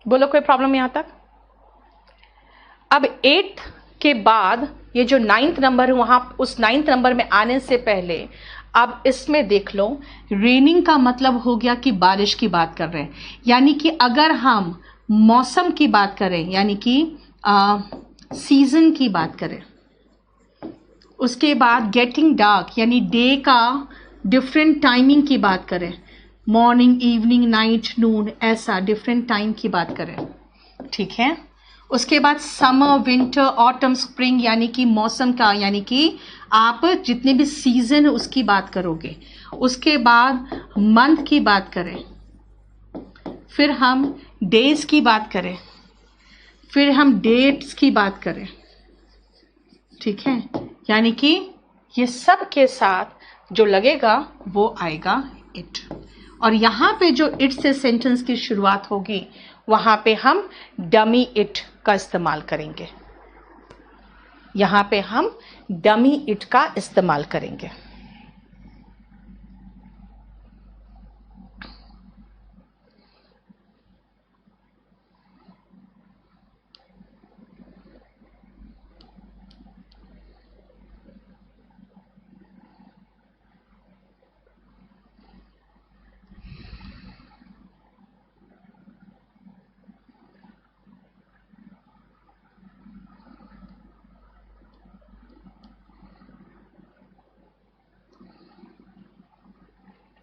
बोलो कोई प्रॉब्लम यहां तक? अब 8 के बाद ये जो 9th नंबर है, वहां उस 9th नंबर में आने से पहले अब इसमें देख लो, रेनिंग का मतलब हो गया कि बारिश की बात कर रहे हैं। यानी कि अगर हम मौसम की बात करें, यानी कि सीजन की बात करें, उसके बाद गेटिंग डार्क यानी डे का डिफरेंट टाइमिंग की बात करें, मॉर्निंग, इवनिंग, नाइट, नून, ऐसा डिफरेंट टाइम की बात करें, ठीक है। उसके बाद समर, विंटर, ऑटम, स्प्रिंग यानी कि मौसम का, यानी कि आप जितने भी सीजन उसकी बात करोगे। उसके बाद मंथ की बात करें, फिर हम डेज की बात करें, फिर हम डेट्स की बात करें, ठीक है। यानी कि ये सब के साथ जो लगेगा वो आएगा इट। और यहां पे जो इट से सेंटेंस की शुरुआत होगी वहां पे हम डमी इट का इस्तेमाल करेंगे। यहां पे हम डमी इट का इस्तेमाल करेंगे।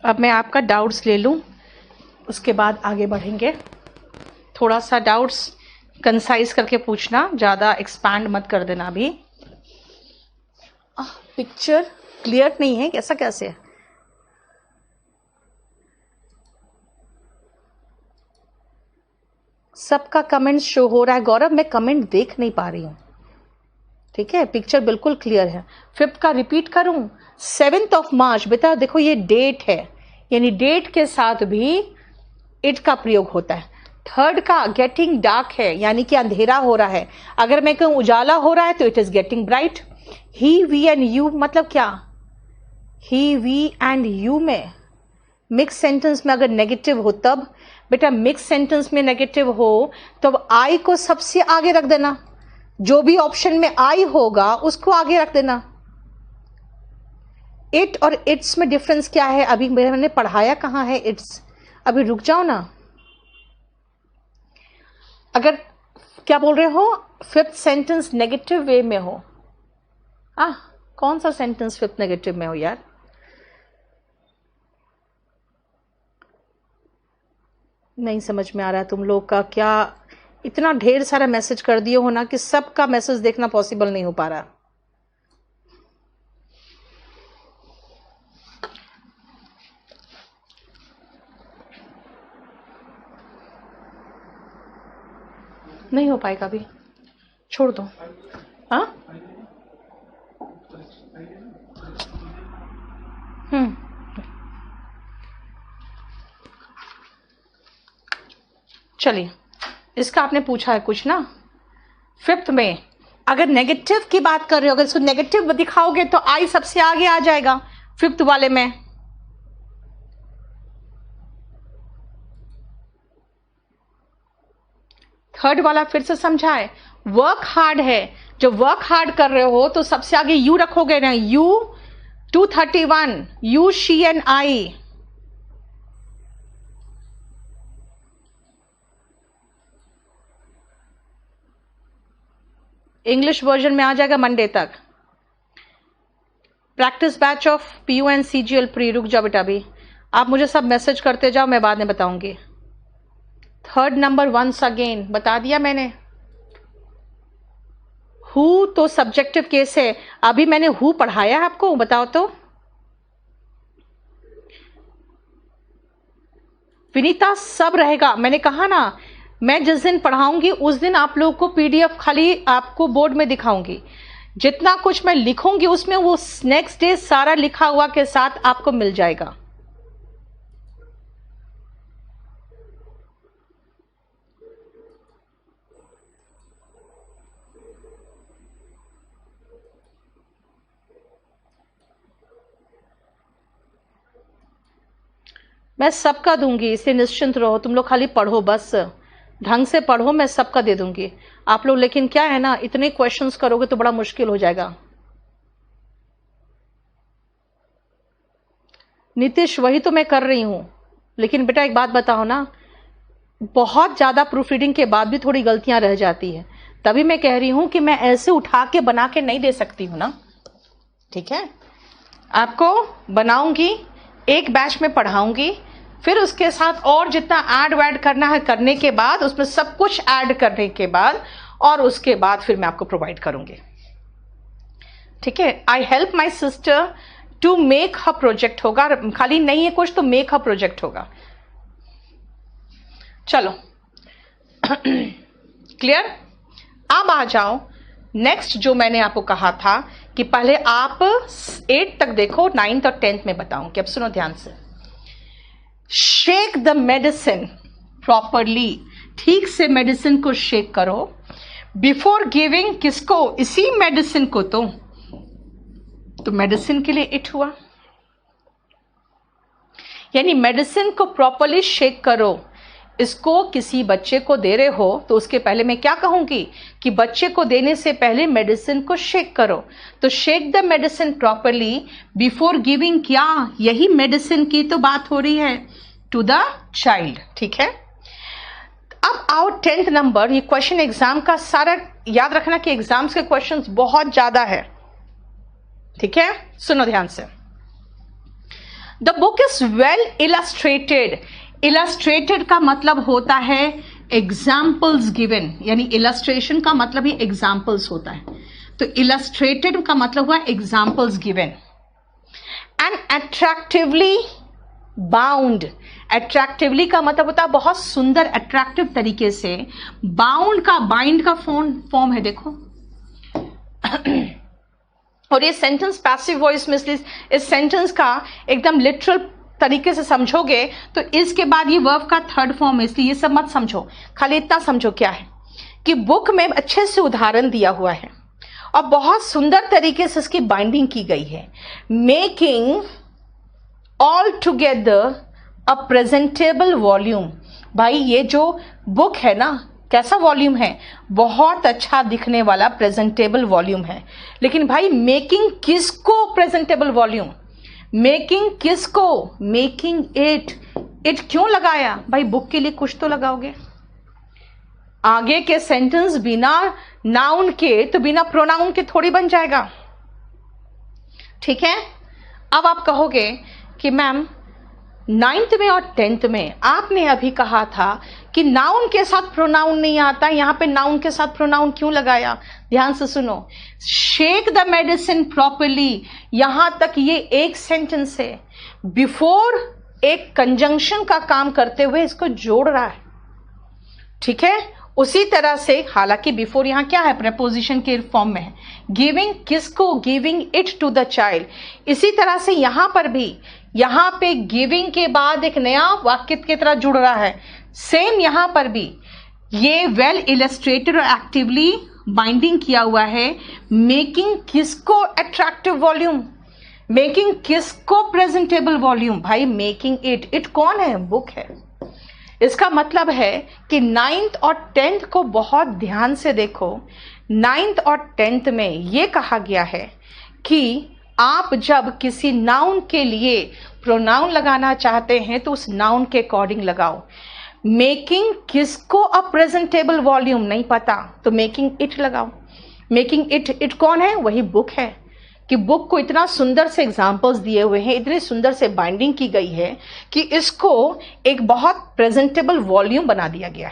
अब मैं आपका डाउट्स ले लूं, उसके बाद आगे बढ़ेंगे। थोड़ा सा डाउट्स कंसाइज करके पूछना, ज़्यादा एक्सपैंड मत कर देना। अभी पिक्चर क्लियर नहीं है, ऐसा कैसे है? सबका कमेंट शो हो रहा है गौरव, मैं कमेंट देख नहीं पा रही हूँ, ठीक है। पिक्चर बिल्कुल क्लियर है। 5th का रिपीट करूं, 7th ऑफ मार्च, बेटा देखो ये डेट है, यानी डेट के साथ भी इट का प्रयोग होता है। 3rd का गेटिंग डार्क है, यानी कि अंधेरा हो रहा है। अगर मैं कहूं उजाला हो रहा है तो it is getting bright. He, we and you मतलब क्या? ही, वी एंड यू में मिक्स सेंटेंस में अगर नेगेटिव हो तब, बेटा मिक्स सेंटेंस में नेगेटिव हो तो आई को सबसे आगे रख देना। जो भी ऑप्शन में आई होगा उसको आगे रख देना। इट और इट्स में डिफरेंस क्या है? अभी मैंने पढ़ाया कहां है इट्स? अभी रुक जाओ ना। अगर क्या बोल रहे हो 5th सेंटेंस नेगेटिव वे में हो, कौन सा सेंटेंस 5th नेगेटिव में हो यार? नहीं समझ में आ रहा है तुम लोग का क्या। इतना ढेर सारा मैसेज कर दिए हो ना कि सबका मैसेज देखना पॉसिबल नहीं हो पा रहा। नहीं हो पाएगा अभी, छोड़ दो। हाँ चलिए, इसका आपने पूछा है कुछ ना। 5th में अगर नेगेटिव की बात कर रहे हो, अगर इसको नेगेटिव दिखाओगे तो आई सबसे आगे आ जाएगा 5th वाले में। थर्ड वाला फिर से समझाए, वर्क हार्ड है। जब वर्क हार्ड कर रहे हो तो सबसे आगे यू रखोगे ना, you 231, you, she and I. English version में आ जाएगा मंडे तक। Practice batch of PU and CGL pre. रुक जाओ बेटा, अभी आप मुझे सब मैसेज करते जाओ, मैं बाद में बताऊंगी। 3rd नंबर वंस अगेन बता दिया मैंने। हु तो सब्जेक्टिव केस है। अभी मैंने हु पढ़ाया है आपको, बताओ तो। विनीता सब रहेगा, मैंने कहा ना, मैं जिस दिन पढ़ाऊंगी उस दिन आप लोगों को पीडीएफ खाली आपको बोर्ड में दिखाऊंगी। जितना कुछ मैं लिखूंगी उसमें वो नेक्स्ट डे सारा लिखा हुआ के साथ आपको मिल जाएगा। मैं सबका दूंगी, इसलिए निश्चिंत रहो, तुम लोग खाली पढ़ो बस। ढंग से पढ़ो, मैं सबका दे दूंगी आप लोग, लेकिन क्या है ना, इतने क्वेश्चंस करोगे तो बड़ा मुश्किल हो जाएगा। नीतीश वही तो मैं कर रही हूं, लेकिन बेटा एक बात बताओ ना, बहुत ज्यादा प्रूफ रीडिंग के बाद भी थोड़ी गलतियां रह जाती है, तभी मैं कह रही हूं कि मैं ऐसे उठा के बना के नहीं दे सकती हूं ना। ठीक है, आपको बनाऊंगी, एक बैच में पढ़ाऊंगी, फिर उसके साथ और जितना ऐड वैड करना है करने के बाद, उसमें सब कुछ ऐड करने के बाद, और उसके बाद फिर मैं आपको प्रोवाइड करूंगी। ठीक है, I help my sister to make her project होगा, खाली नहीं है कुछ तो मेक हर प्रोजेक्ट होगा। चलो क्लियर। अब आ जाओ नेक्स्ट, जो मैंने आपको कहा था कि पहले आप 8 तक देखो, 9th और 10th में बताऊंगी। अब सुनो ध्यान से, शेक द मेडिसिन प्रॉपरली, ठीक से मेडिसिन को शेक करो बिफोर गिविंग, किसको, इसी मेडिसिन को। तो मेडिसिन के लिए इट हुआ, यानी मेडिसिन को प्रॉपरली शेक करो। इसको किसी बच्चे को दे रहे हो तो उसके पहले मैं क्या कहूंगी कि बच्चे को देने से पहले मेडिसिन को शेक करो। तो shake the medicine properly before giving, क्या यही मेडिसिन की तो बात हो रही है, टू द चाइल्ड। ठीक है, अब आओ 10th नंबर। ये क्वेश्चन एग्जाम का सारा याद रखना कि एग्जाम्स के क्वेश्चंस बहुत ज्यादा है। ठीक है, सुनो ध्यान से। The book is well illustrated. Illustrated का मतलब होता है एग्जाम्पल्स गिवन, यानी इलस्ट्रेशन का मतलब ही एग्जाम्पल्स होता है। तो इलस्ट्रेटेड का मतलब हुआ examples given. And attractively bound. Attractively का मतलब होता है बहुत सुंदर, अट्रैक्टिव तरीके से। बाउंड का, बाइंड का फॉर्म है, देखो। और ये सेंटेंस पैसिव वॉइस में, इस सेंटेंस का एकदम लिटरल तरीके से समझोगे तो इसके बाद ये वर्ब का 3rd फॉर्म है, इसलिए ये सब मत समझो, खाली इतना समझो क्या है कि बुक में अच्छे से उदाहरण दिया हुआ है और बहुत सुंदर तरीके से इसकी बाइंडिंग की गई है। मेकिंग ऑल टुगेदर अ प्रेजेंटेबल वॉल्यूम। भाई ये जो बुक है ना, कैसा वॉल्यूम है, बहुत अच्छा दिखने वाला प्रेजेंटेबल वॉल्यूम है। लेकिन भाई मेकिंग किसको प्रेजेंटेबल वॉल्यूम, मेकिंग किसको, मेकिंग इट क्यों लगाया भाई, बुक के लिए कुछ तो लगाओगे। आगे के सेंटेंस बिना नाउन के तो बिना प्रोनाउन के थोड़ी बन जाएगा। ठीक है, अब आप कहोगे कि मैम 9th में और 10th में आपने अभी कहा था कि नाउन के साथ प्रोनाउन नहीं आता, यहां पे नाउन के साथ प्रोनाउन क्यों लगाया। ध्यान से सुनो, शेक द मेडिसिन प्रॉपरली, यहां तक ये एक सेंटेंस है, बिफोर एक कंजंक्शन का काम करते हुए इसको जोड़ रहा है। ठीक है, उसी तरह से, हालांकि बिफोर यहां क्या है, प्रेपोजिशन के फॉर्म में है। गिविंग किसको, giving it to the child. इसी तरह से यहां पर भी, यहां पे गिविंग के बाद एक नया वाक्य की तरह जुड़ रहा है। सेम यहां पर भी ये वेल इलस्ट्रेटेड और एक्टिवली बाइंडिंग किया हुआ है। मेकिंग किसको अट्रैक्टिव वॉल्यूम, मेकिंग किसको प्रेजेंटेबल वॉल्यूम। भाई मेकिंग इट कौन है, बुक है। इसका मतलब है कि 9th और 10th को बहुत ध्यान से देखो। 9th और 10th में यह कहा गया है कि आप जब किसी नाउन के लिए प्रोनाउन लगाना चाहते हैं तो उस नाउन के अकॉर्डिंग लगाओ। मेकिंग किसको अ प्रेजेंटेबल वॉल्यूम नहीं पता तो मेकिंग इट लगाओ। मेकिंग इट कौन है, वही बुक है। कि बुक को इतना सुंदर से एग्जाम्पल्स दिए हुए हैं, इतनी सुंदर से बाइंडिंग की गई है कि इसको एक बहुत प्रेजेंटेबल वॉल्यूम बना दिया गया।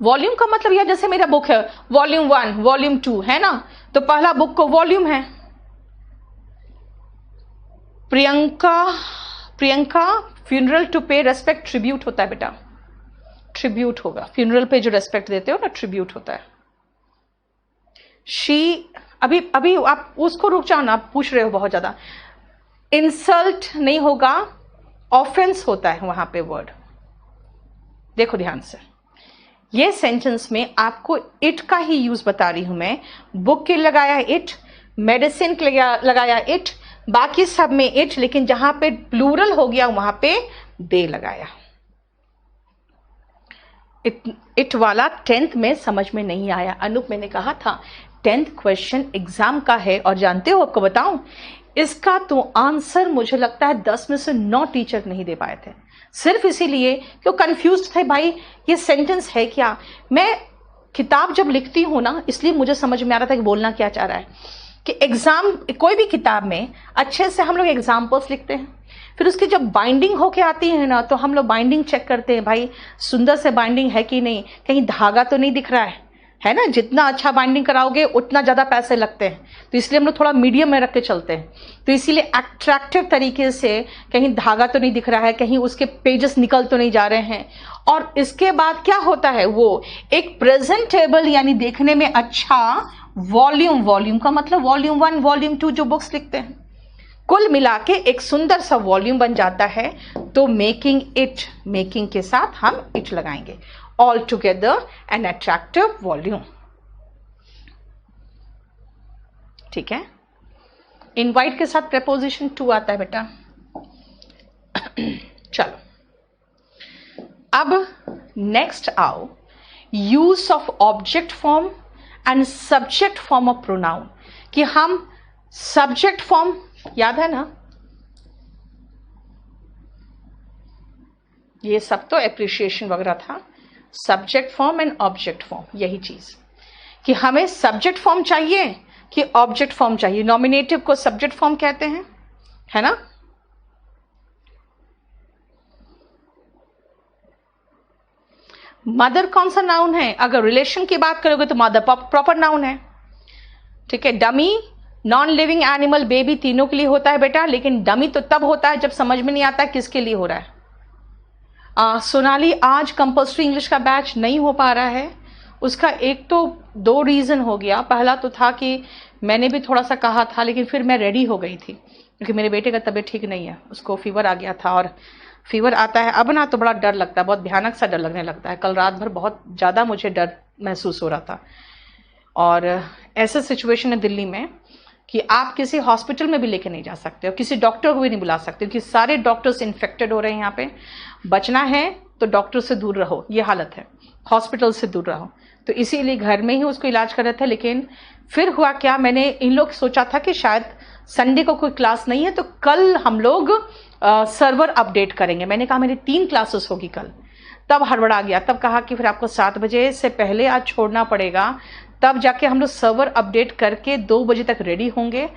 वॉल्यूम का मतलब यह, जैसे मेरा बुक है वॉल्यूम 1 वॉल्यूम 2 है ना, तो पहला बुक को वॉल्यूम है। प्रियंका फ्यूनरल टू पे रेस्पेक्ट, ट्रिब्यूट होता है बेटा, ट्रिब्यूट होगा। फ्यूनरल पे जो रेस्पेक्ट देते हो ना, ट्रिब्यूट होता है। शी, अभी आप उसको रुक जाओ ना, आप पूछ रहे हो बहुत ज्यादा। इंसल्ट नहीं होगा, ऑफेंस होता है वहां पे वर्ड। देखो ध्यान से, ये सेंटेंस में आपको इट का ही यूज बता रही हूं मैं। बुक के लगाया इट, मेडिसिन के लगाया इट, बाकी सब में इट, लेकिन जहां पे प्लूरल हो गया वहां पे दे लगाया। इट वाला 10th में समझ में नहीं आया। अनूप, मैंने कहा था 10th क्वेश्चन एग्जाम का है, और जानते हो आपको बताऊं, इसका तो आंसर मुझे लगता है 10 में से 9 टीचर नहीं दे पाए थे, सिर्फ इसीलिए कि वो कंफ्यूज थे, भाई ये सेंटेंस है क्या। मैं किताब जब लिखती हूँ ना, इसलिए मुझे समझ में आ रहा था कि बोलना क्या चाह रहा है, कि एग्जाम कोई भी किताब में अच्छे से हम लोग एग्जाम्पल्स लिखते हैं, फिर उसकी जब बाइंडिंग होके आती है ना, तो हम लोग बाइंडिंग चेक करते हैं, भाई सुंदर से बाइंडिंग है कि नहीं, कहीं धागा तो नहीं दिख रहा है ना। जितना अच्छा बाइंडिंग कराओगे उतना ज़्यादा पैसे लगते हैं, तो इसलिए हम लोग थोड़ा मीडियम में रख के चलते हैं। तो इसीलिए अट्रैक्टिव तरीके से, कहीं धागा तो नहीं दिख रहा है, कहीं उसके पेजेस निकल तो नहीं जा रहे हैं। और इसके बाद क्या होता है, वो एक प्रेजेंटेबल यानी देखने में अच्छा वॉल्यूम का मतलब वॉल्यूम 1 वॉल्यूम 2 जो बुक्स लिखते हैं, कुल मिला के एक सुंदर सा वॉल्यूम बन जाता है। तो मेकिंग के साथ हम इट लगाएंगे, all together an attractive volume. ठीक है, इनवाइट के साथ प्रेपोजिशन टू आता है बेटा। चलो अब नेक्स्ट आओ, use of object form and subject form of pronoun. कि हम सब्जेक्ट फॉर्म याद है ना, ये सब तो एप्रिशिएशन वगैरह था। Subject form and object form, यही चीज कि हमें सब्जेक्ट फॉर्म चाहिए कि ऑब्जेक्ट फॉर्म चाहिए। नॉमिनेटिव को सब्जेक्ट फॉर्म कहते हैं, है ना। मदर कौन सा नाउन है, अगर रिलेशन की बात करोगे तो मदर प्रॉपर नाउन है। ठीक है, dummy, non living animal, baby तीनों के लिए होता है बेटा, लेकिन डमी तो तब होता है जब समझ में नहीं आता है किसके लिए हो रहा है। सोनाली, आज कंपल्सरी इंग्लिश का बैच नहीं हो पा रहा है, उसका एक तो 2 रीजन हो गया। पहला तो था कि मैंने भी थोड़ा सा कहा था, लेकिन फिर मैं रेडी हो गई थी क्योंकि मेरे बेटे का तबीयत ठीक नहीं है, उसको फीवर आ गया था। और फीवर आता है अब ना तो बड़ा डर लगता है, बहुत भयानक सा डर लगने लगता है। कल रात भर बहुत ज़्यादा मुझे डर महसूस हो रहा था। और ऐसे सिचुएशन है दिल्ली में कि आप किसी हॉस्पिटल में भी लेके नहीं जा सकते हो, किसी डॉक्टर को भी नहीं बुला सकते, क्योंकि सारे डॉक्टर्स इन्फेक्टेड हो रहे हैं यहाँ पे। बचना है तो डॉक्टर से दूर रहो, ये हालत है, हॉस्पिटल से दूर रहो। तो इसीलिए घर में ही उसको इलाज कर रहे थे। लेकिन फिर हुआ क्या, मैंने इन लोग सोचा था कि शायद संडे को कोई क्लास नहीं है तो कल हम लोग सर्वर अपडेट करेंगे। मैंने कहा मेरी 3 क्लासेस होगी कल, तब हड़बड़ा गया। तब कहा कि फिर आपको 7 बजे से पहले आज छोड़ना पड़ेगा, तब जाके हम लोग सर्वर अपडेट करके 2 बजे तक रेडी होंगे,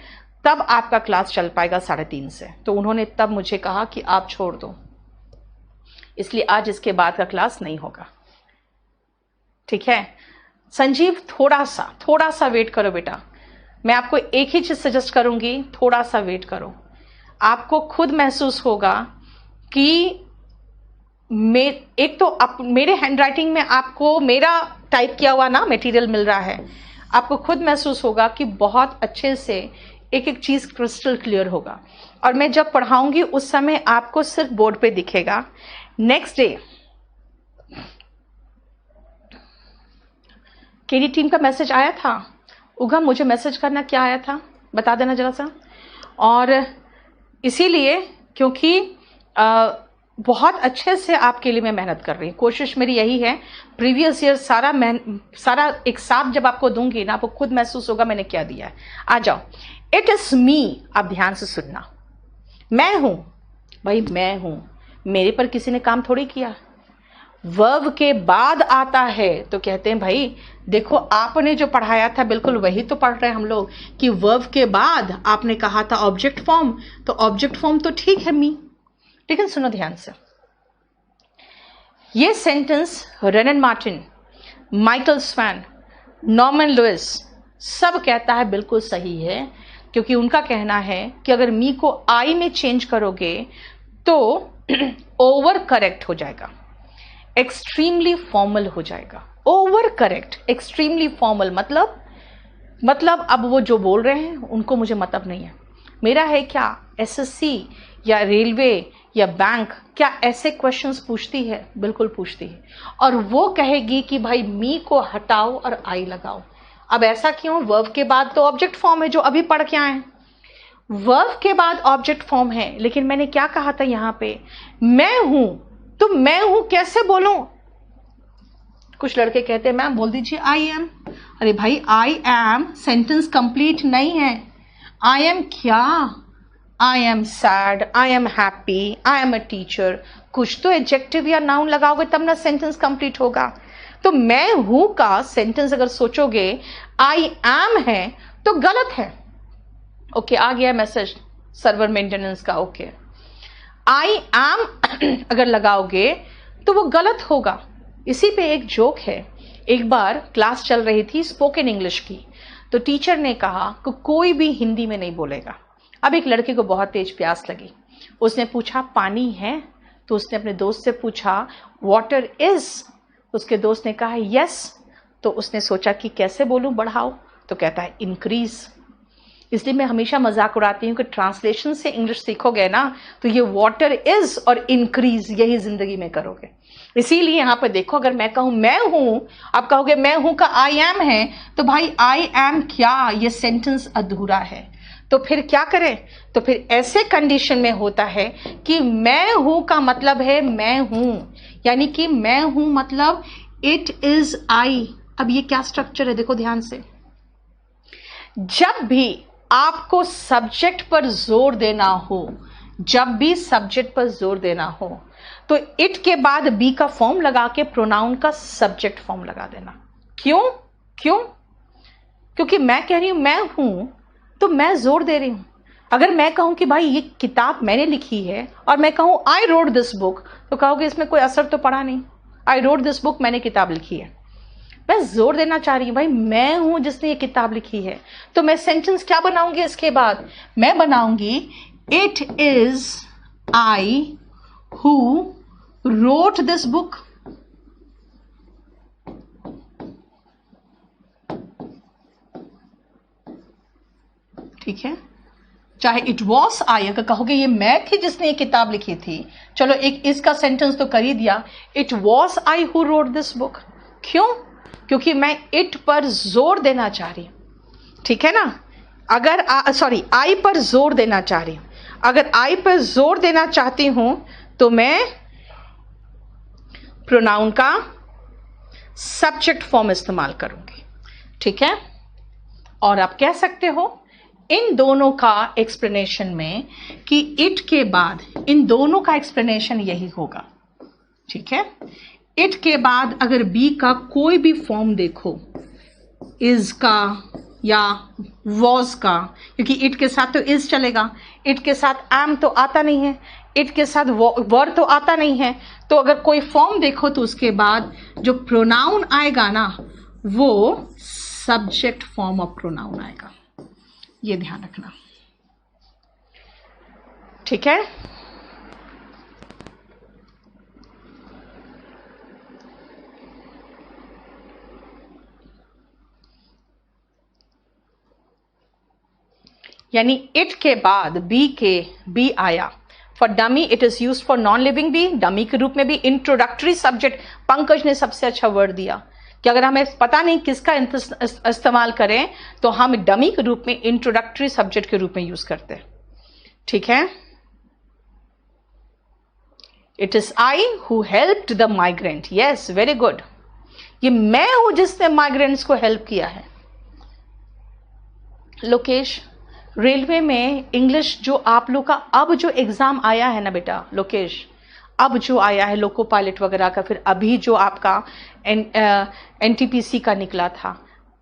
तब आपका क्लास चल पाएगा 3:30 से। तो उन्होंने तब मुझे कहा कि आप छोड़ दो, इसलिए आज इसके बाद का क्लास नहीं होगा। ठीक है संजीव, थोड़ा सा वेट करो बेटा। मैं आपको एक ही चीज सजेस्ट करूंगी, थोड़ा सा वेट करो। आपको खुद महसूस होगा कि एक तो मेरे हैंडराइटिंग में आपको मेरा टाइप किया हुआ ना मटेरियल मिल रहा है, आपको खुद महसूस होगा कि बहुत अच्छे से एक एक चीज क्रिस्टल क्लियर होगा। और मैं जब पढ़ाऊंगी उस समय आपको सिर्फ बोर्ड पे दिखेगा। नेक्स्ट डे केडी टीम का मैसेज आया था। उगम, मुझे मैसेज करना क्या आया था बता देना जरा सा। और इसीलिए क्योंकि बहुत अच्छे से आपके लिए मैं मेहनत कर रही हूँ, कोशिश मेरी यही है। प्रीवियस ईयर सारा एक साथ जब आपको दूंगी ना, आपको खुद महसूस होगा मैंने क्या दिया है। आ जाओ, इट इज मी, आप ध्यान से सुनना। मैं हूं भाई, मैं हूं, मेरे पर किसी ने काम थोड़ी किया। वर्ब के बाद आता है तो कहते हैं भाई देखो आपने जो पढ़ाया था बिल्कुल वही तो पढ़ रहे हैं हम लोग, कि वर्ब के बाद आपने कहा था ऑब्जेक्ट फॉर्म, तो ऑब्जेक्ट फॉर्म तो ठीक है मी। लेकिन सुनो ध्यान से, ये sentence Wren and Martin, Michael Swan, Norman Lewis सब कहता है बिल्कुल सही है, क्योंकि उनका कहना है कि अगर मी को आई में चेंज करोगे तो ओवर करेक्ट हो जाएगा, एक्सट्रीमली फॉर्मल हो जाएगा। ओवर करेक्ट, एक्सट्रीमली फॉर्मल मतलब अब वो जो बोल रहे हैं उनको मुझे मतलब नहीं है। मेरा है क्या एसएससी या रेलवे या बैंक क्या ऐसे क्वेश्चंस पूछती है? बिल्कुल पूछती है। और वो कहेगी कि भाई मी को हटाओ और आई लगाओ। अब ऐसा क्यों? वर्ब के बाद तो ऑब्जेक्ट फॉर्म है जो अभी पढ़ के आए, वर्ब के बाद ऑब्जेक्ट फॉर्म है। लेकिन मैंने क्या कहा था यहां पे, मैं हूं, तो मैं हूं कैसे बोलूं? कुछ लड़के कहते हैं मैम बोल दीजिए आई एम। अरे भाई आई एम सेंटेंस कंप्लीट नहीं है। आई एम क्या? I am sad, I am happy, I am a teacher, कुछ तो एडजेक्टिव या नाउन लगाओगे तब ना सेंटेंस कंप्लीट होगा। तो मैं हूं का सेंटेंस अगर सोचोगे आई एम है तो गलत है। ओके, आ गया मैसेज सर्वर मेंटेनेंस का। ओके, आई एम अगर लगाओगे तो वो गलत होगा। इसी पे एक जोक है। एक बार क्लास चल रही थी स्पोकन इंग्लिश की, तो टीचर ने कहा कि कोई भी हिंदी में नहीं बोलेगा। अब एक लड़के को बहुत तेज प्यास लगी, उसने पूछा पानी है? तो उसने अपने दोस्त से पूछा वाटर इज? उसके दोस्त ने कहा यस। तो उसने सोचा कि कैसे बोलूं, बढ़ाओ, तो कहता है इंक्रीज। इसलिए मैं हमेशा मजाक उड़ाती हूँ कि ट्रांसलेशन से इंग्लिश सीखोगे ना तो ये वाटर इज और इंक्रीज यही जिंदगी में करोगे। इसीलिए यहां पर देखो, अगर मैं कहूं मैं हूं, आप कहोगे मैं हूं का आई एम है, तो भाई आई एम क्या, ये सेंटेंस अधूरा है। तो फिर क्या करें? तो फिर ऐसे कंडीशन में होता है कि मैं हूं का मतलब है मैं हूं, यानी कि मैं हूं मतलब इट इज आई। अब ये क्या स्ट्रक्चर है देखो ध्यान से। जब भी आपको सब्जेक्ट पर जोर देना हो, जब भी सब्जेक्ट पर जोर देना हो, तो इट के बाद बी का फॉर्म लगा के प्रोनाउन का सब्जेक्ट फॉर्म लगा देना। क्यों? क्यों? क्योंकि मैं कह रही हूं मैं हूं तो मैं जोर दे रही हूं। अगर मैं कहूं कि भाई ये किताब मैंने लिखी है और मैं कहूं आई रोड दिस बुक, तो कहोगे इसमें कोई असर तो पड़ा नहीं। आई रोड दिस बुक, मैंने किताब लिखी है। मैं जोर देना चाह रही हूं भाई मैं हूं जिसने ये किताब लिखी है। तो मैं सेंटेंस क्या बनाऊंगी इसके बाद? मैं बनाऊंगी it is I who wrote this book. ठीक है, चाहे इट वॉज आई, अगर कहोगे ये मैं थी जिसने ये किताब लिखी थी, चलो एक इसका सेंटेंस तो कर ही दिया, it was I who wrote this book. क्यों? क्योंकि मैं इट पर जोर देना चाह रही हूं। ठीक है ना? अगर आई पर जोर देना चाह रही हूं। अगर आई पर जोर देना चाहती हूं तो मैं प्रोनाउन का सब्जेक्ट फॉर्म इस्तेमाल करूंगी। ठीक है? और आप कह सकते हो इन दोनों का एक्सप्लेनेशन में कि इट के बाद इन दोनों का एक्सप्लेनेशन यही होगा। ठीक है? इट के बाद अगर बी का कोई भी फॉर्म देखो, इज का या वॉज का, क्योंकि इट के साथ तो इज चलेगा, इट के साथ एम तो आता नहीं है, इट के साथ वर तो आता नहीं है, तो अगर कोई फॉर्म देखो तो उसके बाद जो प्रोनाउन आएगा ना वो सब्जेक्ट फॉर्म ऑफ प्रोनाउन आएगा। ये ध्यान रखना। ठीक है? यानी इट के बाद बी आया। For dummy it is use for non living B, dummy के रूप में भी इंट्रोडक्टरी सब्जेक्ट। पंकज ने सबसे अच्छा वर्ड दिया कि अगर हमें पता नहीं किसका इस्तेमाल करें तो हम डमी के रूप में इंट्रोडक्टरी सब्जेक्ट के रूप में यूज करते हैं। ठीक है? It is I who helped the migrant. Yes, very good. ये मैं हूं जिसने माइग्रेंट्स को हेल्प किया है। लोकेश, रेलवे में इंग्लिश जो आप लोग का अब जो एग्जाम आया है ना बेटा लोकेश, अब जो आया है लोको पायलट वगैरह का, फिर अभी जो आपका एनटीपीसी का निकला था,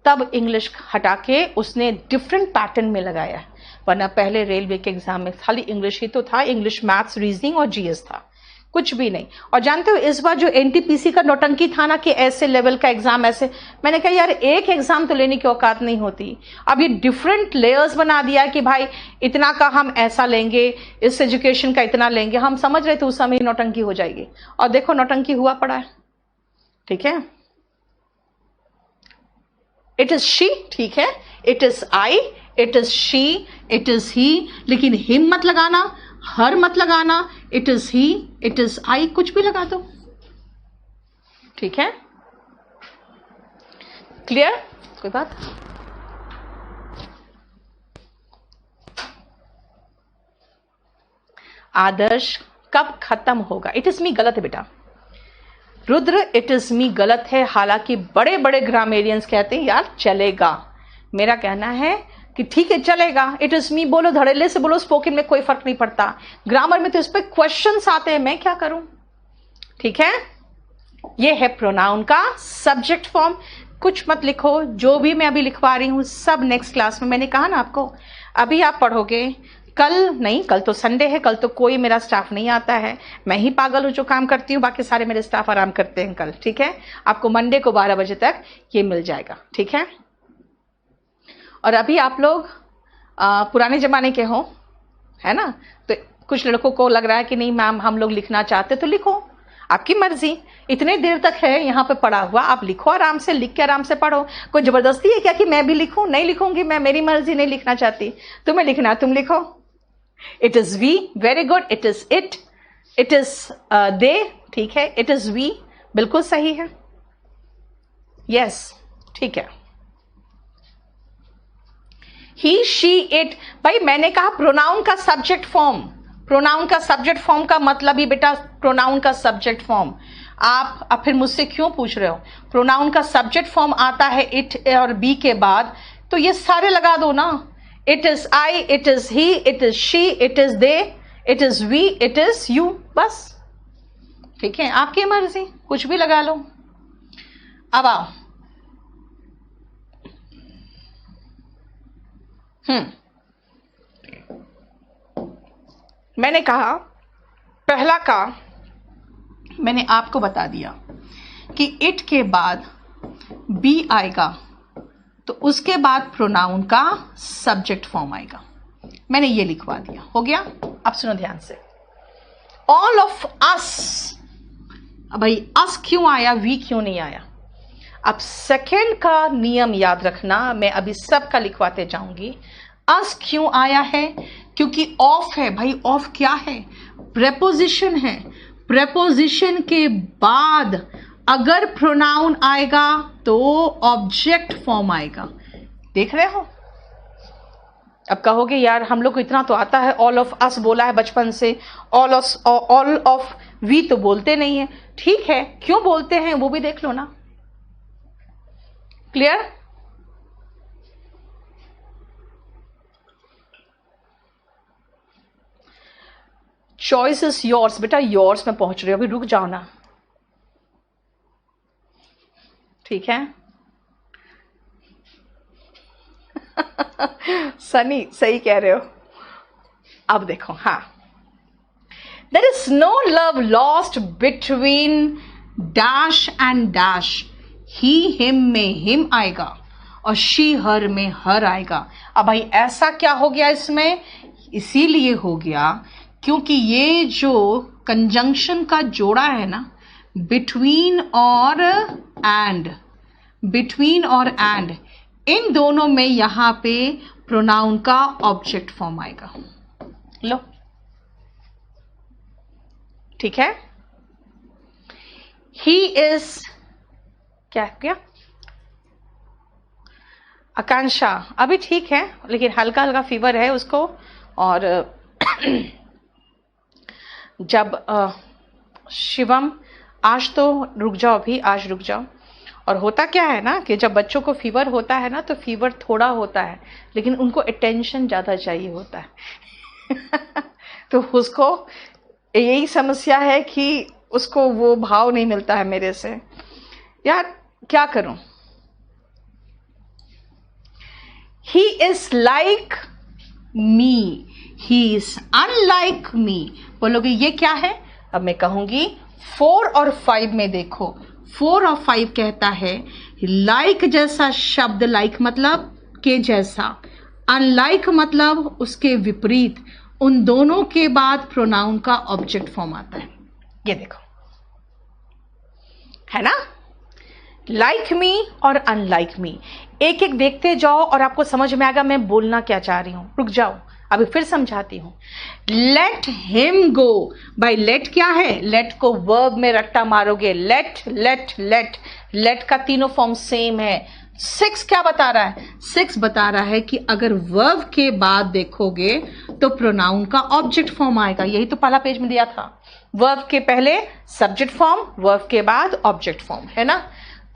तब इंग्लिश हटा के उसने डिफरेंट पैटर्न में लगाया है। वरना पहले रेलवे के एग्जाम में खाली इंग्लिश ही तो था, इंग्लिश, मैथ्स, रीजनिंग और जीएस था, कुछ भी नहीं। और जानते हो इस बार जो एनटीपीसी का नौटंकी था ना कि ऐसे लेवल का एग्जाम, ऐसे, मैंने कहा यार एक एग्जाम तो लेने की औकात नहीं होती। अब ये डिफरेंट लेयर्स बना दिया कि भाई इतना का हम ऐसा लेंगे, इस एजुकेशन का इतना लेंगे। हम समझ रहे थे उस समय नौटंकी हो जाएगी, और देखो नौटंकी हुआ पड़ा है। ठीक है? इट इज शी, ठीक है, it is I, it is she, it is ही, लेकिन हिम मत लगाना, हर मत लगाना, it is he, it is आई, कुछ भी लगा दो। ठीक है? क्लियर? कोई बात? आदर्श कब खत्म होगा? इट इज मी, गलत है बेटा। रुद्र इट इज मी गलत है, हालांकि बड़े बड़े ग्रामेरियंस कहते हैं यार चलेगा। मेरा कहना है कि ठीक है चलेगा, इट इज मी बोलो, धड़ल्ले से बोलो, स्पोकन में कोई फर्क नहीं पड़ता। ग्रामर में तो इस पर क्वेश्चंस आते हैं, मैं क्या करूं। ठीक है, ये है प्रोनाउन का सब्जेक्ट फॉर्म। कुछ मत लिखो, जो भी मैं अभी लिखवा रही हूं सब नेक्स्ट क्लास में, मैंने कहा ना आपको, अभी आप पढ़ोगे, कल नहीं, कल तो संडे है, कल तो कोई मेरा स्टाफ नहीं आता है, मैं ही पागल हूं जो काम करती हूं, बाकी सारे मेरे स्टाफ आराम करते हैं कल। ठीक है, आपको मंडे को 12 बजे तक ये मिल जाएगा। ठीक है, और अभी आप लोग पुराने जमाने के हो, है ना, तो कुछ लड़कों को लग रहा है कि नहीं मैम हम लोग लिखना चाहते, तो लिखो, आपकी मर्जी। इतने देर तक है यहाँ पे पढ़ा हुआ, आप लिखो आराम से, लिख के आराम से पढ़ो। कोई जबरदस्ती है क्या कि मैं भी लिखूं? नहीं लिखूंगी मैं, मेरी मर्जी, नहीं लिखना चाहती, तुम्हें लिखना तुम लिखो। It is we, very good. It is it, it is they, ठीक है, इट इज वी, बिल्कुल सही है, यस, ठीक है। ही, शी, इट, भाई मैंने कहा प्रोनाउन का सब्जेक्ट फॉर्म। प्रोनाउन का सब्जेक्ट फॉर्म का मतलब ही बेटा प्रोनाउन का सब्जेक्ट फॉर्म। आप अब फिर मुझसे क्यों पूछ रहे हो? प्रोनाउन का सब्जेक्ट फॉर्म आता है इट और बी के बाद, तो ये सारे लगा दो ना। It is I, it is he, it is she, it is they, it is we, it is you, बस। ठीक है, आपकी मर्जी, कुछ भी लगा लो। अब आओ, मैंने कहा पहला का मैंने आपको बता दिया कि इट के बाद बी आएगा तो उसके बाद प्रोनाउन का सब्जेक्ट फॉर्म आएगा। मैंने ये लिखवा दिया, हो गया। अब सुनो ध्यान से, ऑल ऑफ अस। अब भाई अस क्यों आया, वी क्यों नहीं आया? अब सेकेंड का नियम याद रखना, मैं अभी सबका लिखवाते जाऊंगी। अस क्यों आया है? क्योंकि ऑफ है भाई। ऑफ क्या है? प्रेपोजिशन है। प्रेपोजिशन के बाद अगर प्रोनाउन आएगा तो ऑब्जेक्ट फॉर्म आएगा। देख रहे हो? अब कहोगे यार हम लोग को इतना तो आता है, ऑल ऑफ अस बोला है बचपन से, ऑल ऑफ वी तो बोलते नहीं है। ठीक है, क्यों बोलते हैं वो भी देख लो ना। क्लियर? Choice is yours. बेटा योर्स में पहुंच रही हो, अभी रुक जाओ ना। ठीक है सनी सही कह रहे हो। अब देखो, हाँ, there is no love lost between dash and dash. He him में हिम आएगा और शी हर में हर आएगा। अब भाई ऐसा क्या हो गया इसमें? इसीलिए हो गया क्योंकि ये जो कंजंक्शन का जोड़ा है ना, बिटवीन और एंड, बिटवीन और एंड, इन दोनों में यहां पे प्रोनाउन का ऑब्जेक्ट फॉर्म आएगा। लो, ठीक है। ही इज क्या आकांक्षा अभी ठीक है, लेकिन हल्का हल्का फीवर है उसको। और जब शिवम, आज तो रुक जाओ, अभी आज रुक जाओ। और होता क्या है ना कि जब बच्चों को फीवर होता है ना, तो फीवर थोड़ा होता है लेकिन उनको अटेंशन ज़्यादा चाहिए होता है तो उसको यही समस्या है कि उसको वो भाव नहीं मिलता है मेरे से। यार क्या करूं? He is like me, he is unlike me. बोलोगे ये क्या है? अब मैं कहूंगी 4 और 5 में देखो, 4 और 5 कहता है लाइक जैसा शब्द, लाइक मतलब के जैसा, अनलाइक मतलब उसके विपरीत, उन दोनों के बाद प्रोनाउन का ऑब्जेक्ट फॉर्म आता है। ये देखो, है ना, लाइक मी और अनलाइक मी। एक एक देखते जाओ और आपको समझ में आएगा मैं बोलना क्या चाह रही हूं। रुक जाओ, अभी फिर समझाती हूं। Let him go. भाई लेट क्या है? लेट को वर्ब में रट्टा मारोगे, लेट लेट लेट, लेट का तीनों फॉर्म सेम है। 6 क्या बता रहा है? 6 बता रहा है कि अगर वर्ब के बाद देखोगे तो प्रोनाउन का ऑब्जेक्ट फॉर्म आएगा। यही तो पहला पेज में दिया था, वर्ब के पहले सब्जेक्ट फॉर्म, वर्ब के बाद ऑब्जेक्ट फॉर्म, है ना।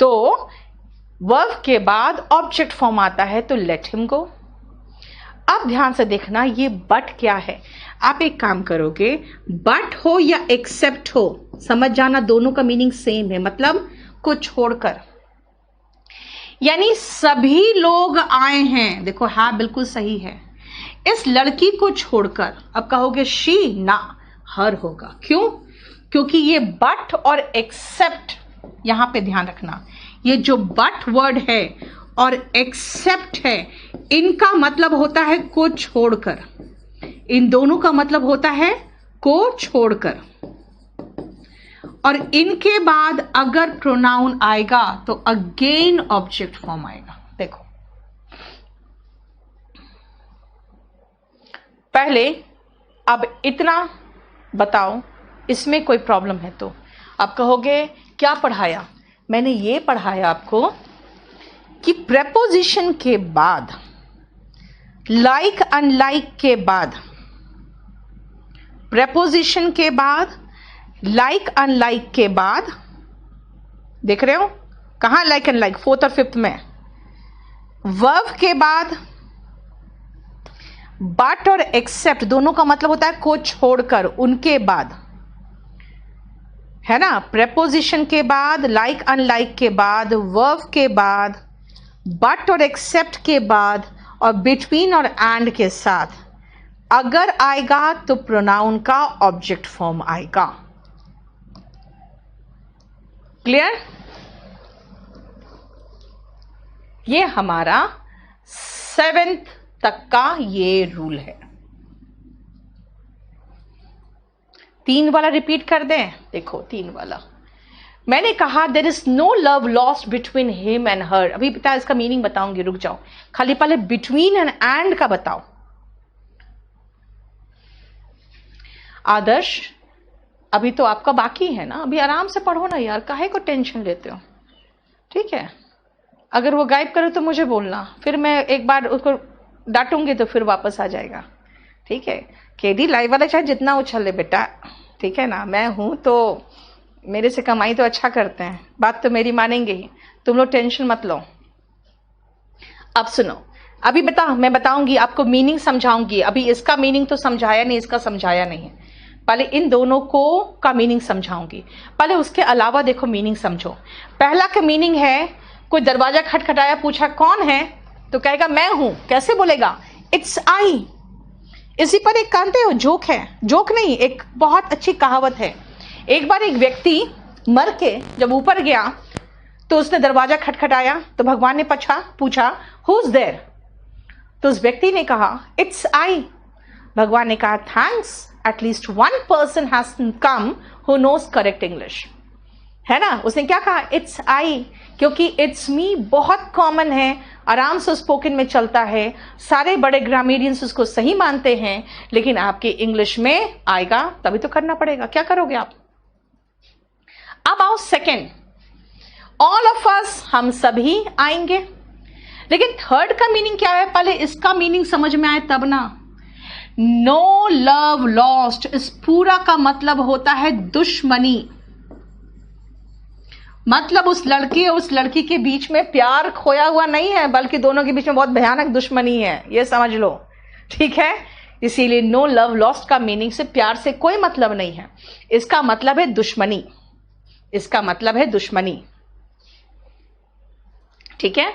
तो वर्ब के बाद ऑब्जेक्ट फॉर्म आता है, तो लेट हिम गो। अब ध्यान से देखना, ये बट क्या है। आप एक काम करोगे, बट हो या एक्सेप्ट हो, समझ जाना दोनों का मीनिंग सेम है, मतलब को छोड़कर, यानी सभी लोग आए हैं। देखो हाँ बिल्कुल सही है, इस लड़की को छोड़कर। अब कहोगे शी, ना, हर होगा। क्यों? क्योंकि ये बट और एक्सेप्ट, यहां पे ध्यान रखना, ये जो बट वर्ड है और एक्सेप्ट है, इनका मतलब होता है को छोड़कर। इन दोनों का मतलब होता है को छोड़कर, और इनके बाद अगर प्रोनाउन आएगा तो अगेन ऑब्जेक्ट फॉर्म आएगा। देखो पहले, अब इतना बताओ, इसमें कोई प्रॉब्लम है तो आप कहोगे क्या पढ़ाया? मैंने ये पढ़ाया आपको कि प्रेपोजिशन के बाद, लाइक अनलाइक के बाद, प्रेपोजिशन के बाद, लाइक अनलाइक के बाद, देख रहे हो कहां लाइक अनलाइक, फोर्थ और फिफ्थ में, वर्ब के बाद बट और एक्सेप्ट, दोनों का मतलब होता है को छोड़कर, उनके बाद, है ना। प्रेपोजिशन के बाद, लाइक अनलाइक के बाद, वर्ब के बाद, बट और एक्सेप्ट के बाद, और बिटवीन और एंड के साथ अगर आएगा तो प्रोनाउन का ऑब्जेक्ट फॉर्म आएगा। क्लियर? ये हमारा 7th तक का ये रूल है। 3 वाला रिपीट कर दें। देखो 3 वाला, मैंने कहा there is no love lost between him and her. अभी बता, इसका मीनिंग बताऊंगी, रुक जाओ, खाली पहले बिटवीन एंड का बताओ। आदर्श अभी तो आपका बाकी है ना, अभी आराम से पढ़ो ना यार, काहे को टेंशन लेते हो? ठीक है, अगर वो गायब करे तो मुझे बोलना, फिर मैं एक बार उसको डांटूंगी तो फिर वापस आ जाएगा। ठीक है, केडी लाइव वाला चाहे जितना उछले बेटा, ठीक है ना, मैं हूं तो मेरे से कमाई तो अच्छा करते हैं, बात तो मेरी मानेंगे ही, तुम लोग टेंशन मत लो। अब सुनो, अभी मैं बताऊंगी आपको, मीनिंग समझाऊंगी। अभी इसका मीनिंग तो समझाया नहीं, इसका समझाया नहीं, पहले इन दोनों को का मीनिंग समझाऊंगी। पहले उसके अलावा देखो मीनिंग समझो। पहला का मीनिंग है, कोई दरवाजा खटखटाया, पूछा कौन है, तो कहेगा मैं हूं। कैसे बोलेगा? It's I. इसी पर एक जानते हो जोक है, जोक नहीं, एक बहुत अच्छी कहावत है। एक बार एक व्यक्ति मर के जब ऊपर गया तो उसने दरवाजा खटखटाया, तो भगवान ने पूछा हु इज देयर? तो उस व्यक्ति ने कहा इट्स आई। भगवान ने कहा thanks, at least one person has come who knows correct English, है ना। उसने क्या कहा? इट्स आई, क्योंकि इट्स मी बहुत कॉमन है, आराम से स्पोकन में चलता है, सारे बड़े ग्रामेरियंस उसको सही मानते हैं, लेकिन आपके इंग्लिश में आएगा तभी तो करना पड़ेगा। क्या करोगे आप? अब आओ सेकेंड, ऑल ऑफ अस, हम सभी आएंगे। लेकिन थर्ड का मीनिंग क्या है? पहले इसका मीनिंग समझ में आए तब ना। नो लव लॉस्ट, इस पूरा का मतलब होता है दुश्मनी। मतलब उस लड़की और उस लड़की के बीच में प्यार खोया हुआ नहीं है, बल्कि दोनों के बीच में बहुत भयानक दुश्मनी है, ये समझ लो। ठीक है, इसीलिए नो लव लॉस्ट का मीनिंग से प्यार से कोई मतलब नहीं है, इसका मतलब है दुश्मनी, इसका मतलब है दुश्मनी। ठीक है,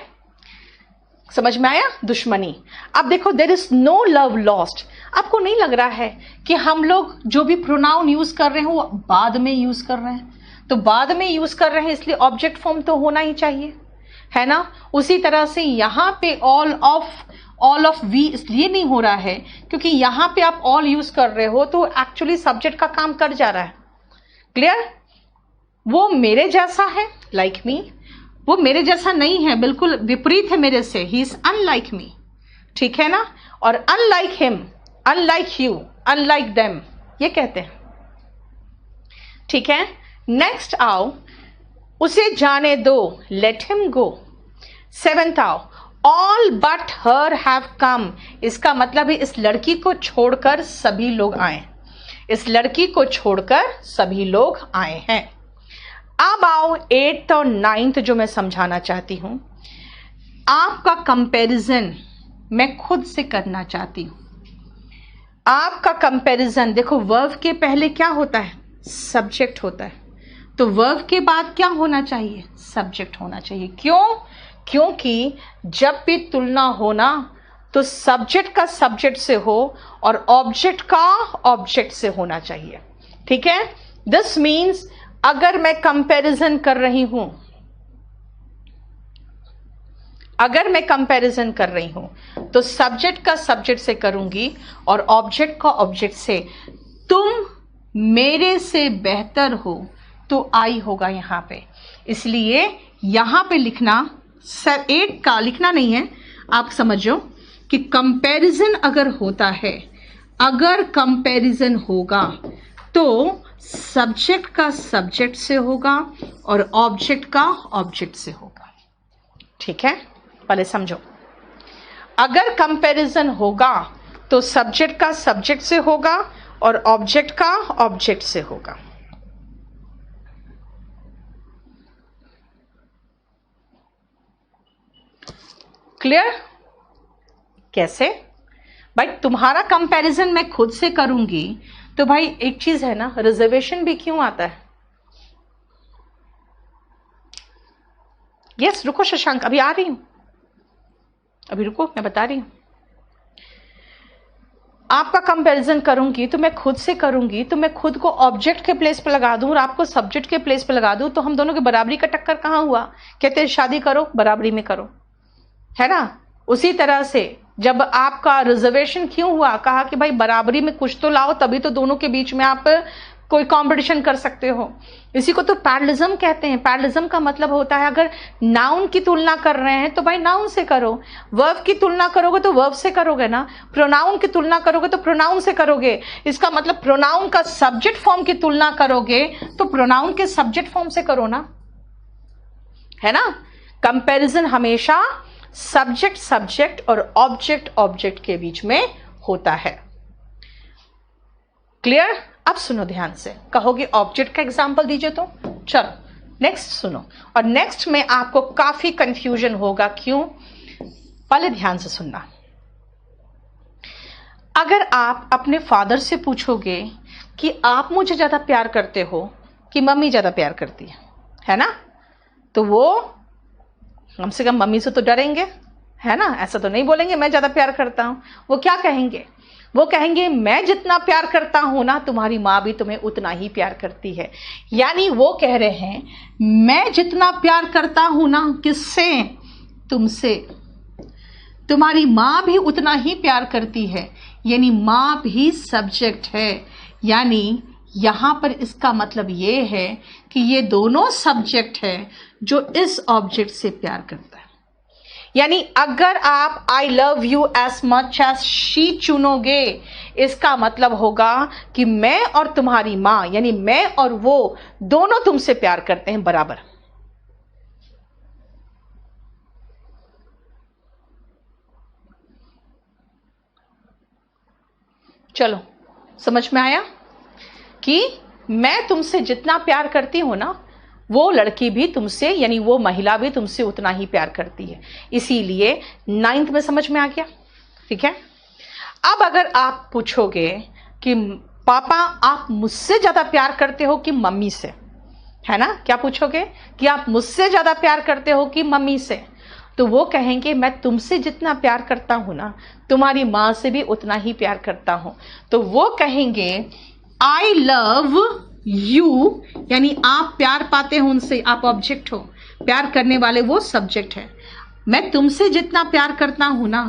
समझ में आया? दुश्मनी। अब देखो, there is no love lost. आपको नहीं लग रहा है कि हम लोग जो भी प्रोनाउन यूज कर रहे हैं वो बाद में यूज कर रहे हैं? तो बाद में यूज कर रहे हैं, इसलिए ऑब्जेक्ट फॉर्म तो होना ही चाहिए, है ना। उसी तरह से यहां पे ऑल ऑफ वी इसलिए नहीं हो रहा है क्योंकि यहां पे आप ऑल यूज कर रहे हो, तो एक्चुअली सब्जेक्ट का काम कर जा रहा है। क्लियर? वो मेरे जैसा है, लाइक मी, वो मेरे जैसा नहीं है, बिल्कुल विपरीत है मेरे से, ही इज अनलाइक मी। ठीक है ना। और unlike him, unlike you, unlike them, ये कहते हैं। ठीक है, नेक्स्ट आओ, उसे जाने दो, लेट हिम गो। 7th आओ, all but her have come. इसका मतलब है इस लड़की को छोड़कर सभी लोग आए। इस लड़की को छोड़कर सभी लोग आए हैं। अब आओ 8th और 9th जो मैं समझाना चाहती हूं। आपका कंपैरिजन मैं खुद से करना चाहती हूं। आपका कंपैरिजन देखो, वर्ब के पहले क्या होता है? सब्जेक्ट होता है। तो वर्ब के बाद क्या होना चाहिए? सब्जेक्ट होना चाहिए। क्यों? क्योंकि जब भी तुलना हो ना, तो सब्जेक्ट का सब्जेक्ट से हो और ऑब्जेक्ट का ऑब्जेक्ट से होना चाहिए। ठीक है? दिस मीन्स अगर मैं कंपैरिजन कर रही हूं, तो सब्जेक्ट का सब्जेक्ट से करूंगी और ऑब्जेक्ट का ऑब्जेक्ट से। तुम मेरे से बेहतर हो, तो आई होगा यहां पे। इसलिए यहां पे लिखना, सर 8 का लिखना नहीं है, आप समझो कि कंपैरिजन अगर होता है, अगर कंपैरिजन होगा तो सब्जेक्ट का सब्जेक्ट से होगा और ऑब्जेक्ट का ऑब्जेक्ट से होगा। ठीक है? पहले समझो, अगर कंपैरिजन होगा तो सब्जेक्ट का सब्जेक्ट से होगा और ऑब्जेक्ट का ऑब्जेक्ट से होगा। क्लियर? कैसे भाई? तुम्हारा कंपैरिजन मैं खुद से करूंगी तो भाई एक चीज है ना, रिजर्वेशन भी क्यों आता है? यस, रुको शशांक, अभी आ रही हूं, अभी रुको, मैं बता रही हूं। आपका कंपैरिजन करूंगी तो मैं खुद से करूंगी, तो मैं खुद को ऑब्जेक्ट के प्लेस पे लगा दूं और आपको सब्जेक्ट के प्लेस पे लगा दूं, तो हम दोनों की बराबरी का टक्कर कहां हुआ? कहते हैं शादी करो, बराबरी में करो, है ना? उसी तरह से जब आपका रिजर्वेशन क्यों हुआ? कहा कि भाई बराबरी में कुछ तो लाओ, तभी तो दोनों के बीच में आप कोई कंपटीशन कर सकते हो। इसी को तो पैरेललिज्म कहते हैं। पैरेललिज्म का मतलब होता है अगर नाउन की तुलना कर रहे हैं तो भाई नाउन से करो, वर्ब की तुलना करोगे तो वर्ब से करोगे ना, प्रोनाउन की तुलना करोगे तो प्रोनाउन से करोगे। इसका मतलब प्रोनाउन का सब्जेक्ट फॉर्म की तुलना करोगे तो प्रोनाउन के सब्जेक्ट फॉर्म से करो ना, है ना? कंपैरिजन हमेशा सब्जेक्ट सब्जेक्ट और ऑब्जेक्ट ऑब्जेक्ट के बीच में होता है। क्लियर? अब सुनो ध्यान से, कहोगे ऑब्जेक्ट का एग्जांपल दीजिए, तो चलो नेक्स्ट सुनो। और नेक्स्ट में आपको काफी कंफ्यूजन होगा। क्यों? पहले ध्यान से सुनना। अगर आप अपने फादर से पूछोगे कि आप मुझे ज्यादा प्यार करते हो कि मम्मी ज्यादा प्यार करती है ना, तो वो कम से कम मम्मी से तो डरेंगे, है ना? ऐसा तो नहीं बोलेंगे मैं ज्यादा प्यार करता हूं। वो क्या कहेंगे? वो कहेंगे मैं जितना प्यार करता हूं ना, तुम्हारी माँ भी तुम्हें उतना ही प्यार करती है। यानी वो कह रहे हैं मैं जितना प्यार करता हूं ना, किससे? तुमसे, तुम्हारी माँ भी उतना ही प्यार करती है। यानी माँ भी सब्जेक्ट है। यानी यहां पर इसका मतलब ये है कि ये दोनों सब्जेक्ट है जो इस ऑब्जेक्ट से प्यार करता है। यानी अगर आप I love you as much as she चुनोगे, इसका मतलब होगा कि मैं और तुम्हारी मां, यानी मैं और वो दोनों तुमसे प्यार करते हैं बराबर। चलो समझ में आया कि मैं तुमसे जितना प्यार करती हूं ना, वो लड़की भी तुमसे, यानी वो महिला भी तुमसे उतना ही प्यार करती है। इसीलिए 9th में समझ में आ गया। ठीक है? अब अगर आप पूछोगे कि पापा आप मुझसे ज्यादा प्यार करते हो कि मम्मी से, है ना? क्या पूछोगे कि आप मुझसे ज्यादा प्यार करते हो कि मम्मी से? तो वो कहेंगे मैं तुमसे जितना प्यार करता हूं ना, तुम्हारी मां से भी उतना ही प्यार करता हूं। तो वो कहेंगे आई लव यू, यानी आप प्यार पाते हो उनसे, आप ऑब्जेक्ट हो, प्यार करने वाले वो सब्जेक्ट है। मैं तुमसे जितना प्यार करता हूं ना,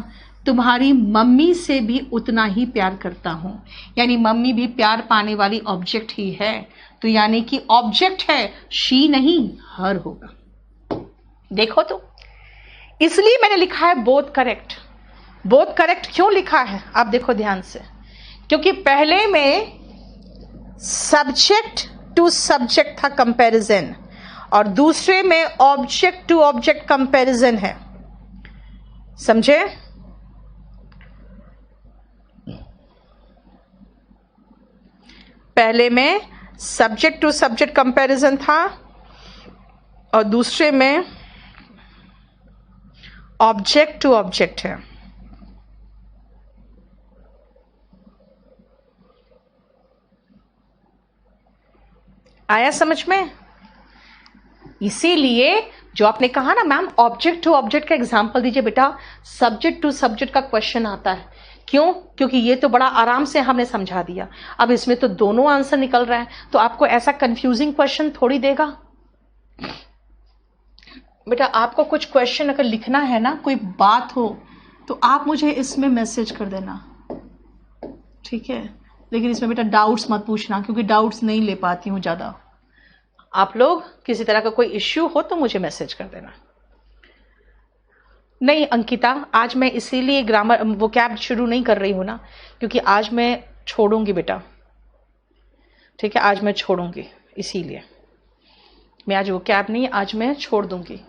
तुम्हारी मम्मी से भी उतना ही प्यार करता हूं। यानी मम्मी भी प्यार पाने वाली ऑब्जेक्ट ही है। तो यानी कि ऑब्जेक्ट है, शी नहीं, हर होगा। देखो तो, इसलिए मैंने लिखा है बोथ करेक्ट। बोथ करेक्ट क्यों लिखा है? आप देखो ध्यान से, क्योंकि पहले में सब्जेक्ट टू सब्जेक्ट था कंपैरिजन, और दूसरे में ऑब्जेक्ट टू ऑब्जेक्ट कंपैरिजन है। समझे? पहले में सब्जेक्ट टू सब्जेक्ट कंपैरिजन था और दूसरे में ऑब्जेक्ट टू ऑब्जेक्ट है। आया समझ में? इसीलिए जो आपने कहा ना मैम ऑब्जेक्ट टू ऑब्जेक्ट का एग्जांपल दीजिए बेटा, सब्जेक्ट टू सब्जेक्ट का क्वेश्चन आता है। क्यों? क्योंकि ये तो बड़ा आराम से हमने समझा दिया, अब इसमें तो दोनों आंसर निकल रहा है, तो आपको ऐसा कंफ्यूजिंग क्वेश्चन थोड़ी देगा बेटा। आपको कुछ क्वेश्चन अगर लिखना है ना, कोई बात हो तो आप मुझे इसमें मैसेज कर देना, ठीक है? लेकिन इसमें बेटा डाउट्स मत पूछना, क्योंकि डाउट्स नहीं ले पाती हूँ ज़्यादा। आप लोग किसी तरह का कोई इश्यू हो तो मुझे मैसेज कर देना। नहीं अंकिता, आज मैं इसीलिए ग्रामर वो कैब शुरू नहीं कर रही हूँ ना, क्योंकि आज मैं छोड़ूंगी बेटा, ठीक है? आज मैं छोड़ूंगी, इसीलिए मैं आज वो कैब नहीं, आज मैं छोड़ दूंगी,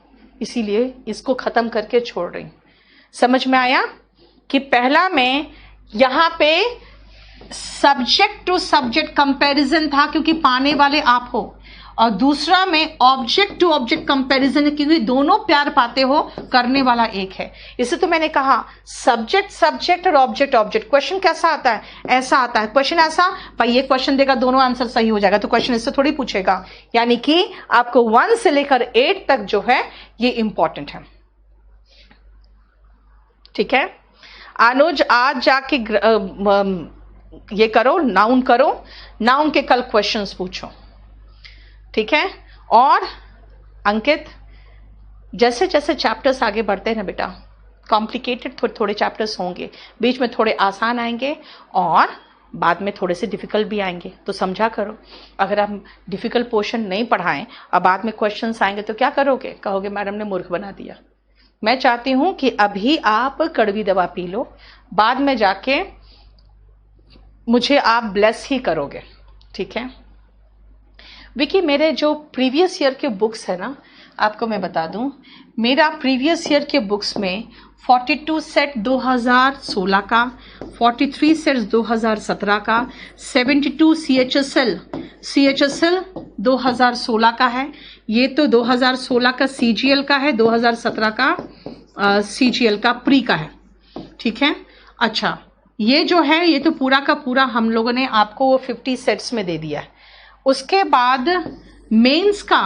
इसीलिए इसको खत्म करके छोड़ रही हूँ। समझ में आया कि पहला में यहां पे सब्जेक्ट टू सब्जेक्ट कंपैरिजन था क्योंकि पाने वाले आप हो, और दूसरा में ऑब्जेक्ट टू ऑब्जेक्ट कंपैरिजन है क्योंकि दोनों प्यार पाते हो, करने वाला एक है। इसे तो मैंने कहा सब्जेक्ट सब्जेक्ट और ऑब्जेक्ट ऑब्जेक्ट। क्वेश्चन कैसा आता है? ऐसा आता है क्वेश्चन, ऐसा भाई ये क्वेश्चन देगा, दोनों आंसर सही हो जाएगा, तो क्वेश्चन इससे थोड़ी पूछेगा। यानी कि आपको 1 से लेकर 8 तक जो है ये इंपॉर्टेंट है, ठीक है? अनुज आज जाके ये करो, नाउन करो, नाउन के कल क्वेश्चंस पूछो, ठीक है? और अंकित जैसे जैसे चैप्टर्स आगे बढ़ते हैं ना बेटा, कॉम्प्लिकेटेड थोड़े चैप्टर्स होंगे, बीच में थोड़े आसान आएंगे और बाद में थोड़े से डिफिकल्ट भी आएंगे, तो समझा करो। अगर आप डिफिकल्ट पोर्शन नहीं पढ़ाएं और बाद में क्वेश्चंस आएंगे तो क्या करोगे? कहोगे मैडम ने मूर्ख बना दिया। मैं चाहती हूं कि अभी आप कड़वी दवा पी लो, बाद में जाके मुझे आप ब्लेस ही करोगे, ठीक है? विकी मेरे जो प्रीवियस ईयर के बुक्स है ना, आपको मैं बता दूं, मेरा प्रीवियस ईयर के बुक्स में 42 सेट 2016 का, 43 सेट्स 2017 का, 72 CHSL 2016 का है, ये तो 2016 का CGL का है, 2017 का CGL का प्री का है, ठीक है? अच्छा, ये जो है ये तो पूरा का पूरा हम लोगों ने आपको वो 50 सेट्स में दे दिया है। उसके बाद मेंस का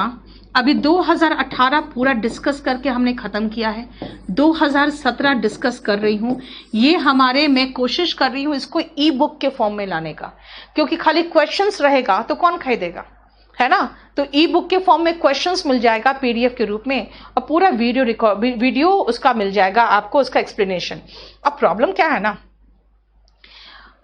अभी 2018 पूरा डिस्कस करके हमने खत्म किया है, 2017 डिस्कस कर रही हूं। ये हमारे, मैं कोशिश कर रही हूं इसको ई बुक के फॉर्म में लाने का, क्योंकि खाली क्वेश्चंस रहेगा तो कौन खरीदेगा, है ना? तो ई बुक के फॉर्म में क्वेश्चंस मिल जाएगा PDF के रूप में, और पूरा वीडियो उसका मिल जाएगा आपको, उसका एक्सप्लेनेशन। अब प्रॉब्लम क्या है ना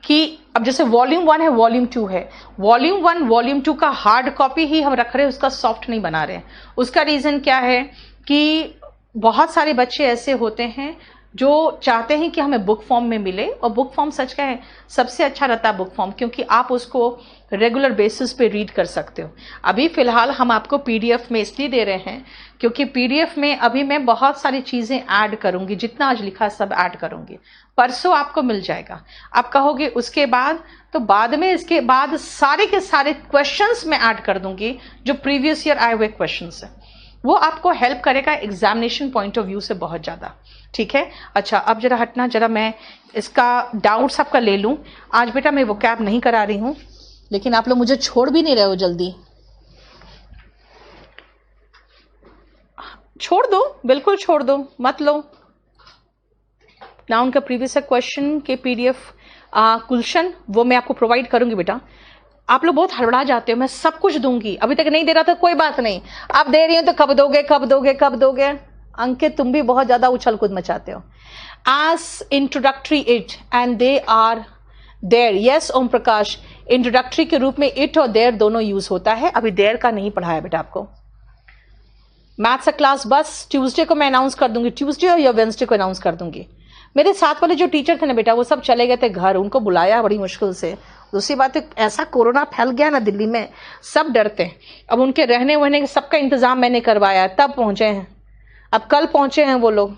कि अब जैसे वॉल्यूम 1 है, वॉल्यूम 2 है, वॉल्यूम 1 वॉल्यूम 2 का हार्ड कॉपी ही हम रख रहे हैं, उसका सॉफ्ट नहीं बना रहे हैं। उसका रीजन क्या है कि बहुत सारे बच्चे ऐसे होते हैं जो चाहते हैं कि हमें बुक फॉर्म में मिले, और बुक फॉर्म सच का है सबसे अच्छा रहता है बुक फॉर्म, क्योंकि आप उसको रेगुलर बेसिस पे रीड कर सकते हो। अभी फिलहाल हम आपको PDF में इसलिए दे रहे हैं क्योंकि PDF में अभी मैं बहुत सारी चीजें ऐड करूंगी, जितना आज लिखा सब ऐड करूंगी, परसों आपको मिल जाएगा। आप कहोगे उसके बाद, तो बाद में इसके बाद सारे के सारे क्वेश्चंस मैं ऐड कर दूंगी जो प्रीवियस ईयर आए हुए क्वेश्चंस है, वो आपको हेल्प करेगा एग्जामिनेशन पॉइंट ऑफ व्यू से बहुत ज्यादा, ठीक है? अच्छा, अब जरा हटना, जरा मैं इसका डाउट्स आपका ले लूं। आज बेटा मैं वो कैब नहीं करा रही हूं, लेकिन आप लोग मुझे छोड़ भी नहीं रहे हो, जल्दी छोड़ दो, बिल्कुल छोड़ दो, मत लो। नाउन का प्रीवियस क्वेश्चन के PDF कुलशन वो मैं आपको प्रोवाइड करूंगी बेटा। आप लोग बहुत हड़बड़ा जाते हो, मैं सब कुछ दूंगी, अभी तक नहीं दे रहा था कोई बात नहीं, आप दे रही हो तो कब दोगे कब दोगे कब दोगे? अंकित तुम भी बहुत ज्यादा उछल कूद मचाते हो। as introductory it and they are there, yes Om Prakash, introductory के रूप में इट और देयर दोनों यूज होता है। अभी देयर का नहीं पढ़ाया बेटा आपको। मैथ्स का क्लास बस ट्यूसडे को मैं अनाउंस कर दूंगी, ट्यूसडे या वेंसडे को अनाउंस कर दूंगी। मेरे साथ वाले जो टीचर थे ना बेटा, वो सब चले गए थे घर, उनको बुलाया बड़ी मुश्किल से। दूसरी बात है, ऐसा कोरोना फैल गया ना दिल्ली में, सब डरते हैं। अब उनके रहने वहने के सबका इंतजाम मैंने करवाया, तब पहुंचे हैं, अब कल पहुंचे हैं वो लोग।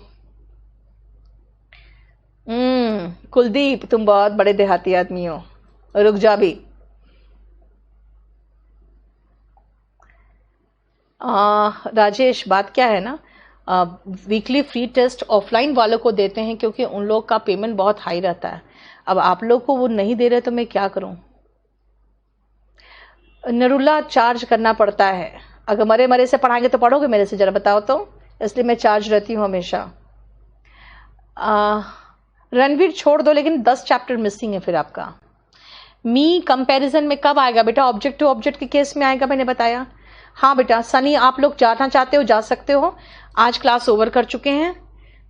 कुलदीप तुम बहुत बड़े देहाती आदमी हो, रुक जा भी। राजेश, बात क्या है ना, वीकली फ्री टेस्ट ऑफलाइन वालों को देते हैं क्योंकि उन लोग का पेमेंट बहुत हाई रहता है। अब आप लोग को वो नहीं दे रहे तो मैं क्या करूं? नरुला, चार्ज करना पड़ता है। अगर मरे मरे से पढ़ाएंगे तो पढ़ोगे मेरे से, जरा बताओ तो। इसलिए मैं चार्ज रहती हूँ हमेशा। रणवीर छोड़ दो, लेकिन 10 चैप्टर मिसिंग है फिर आपका। मी कंपैरिजन में कब आएगा बेटा? ऑब्जेक्ट टू ऑब्जेक्ट के केस में आएगा, मैंने बताया। हाँ बेटा, सनी आप लोग जाना चाहते हो जा सकते हो, आज क्लास ओवर कर चुके हैं।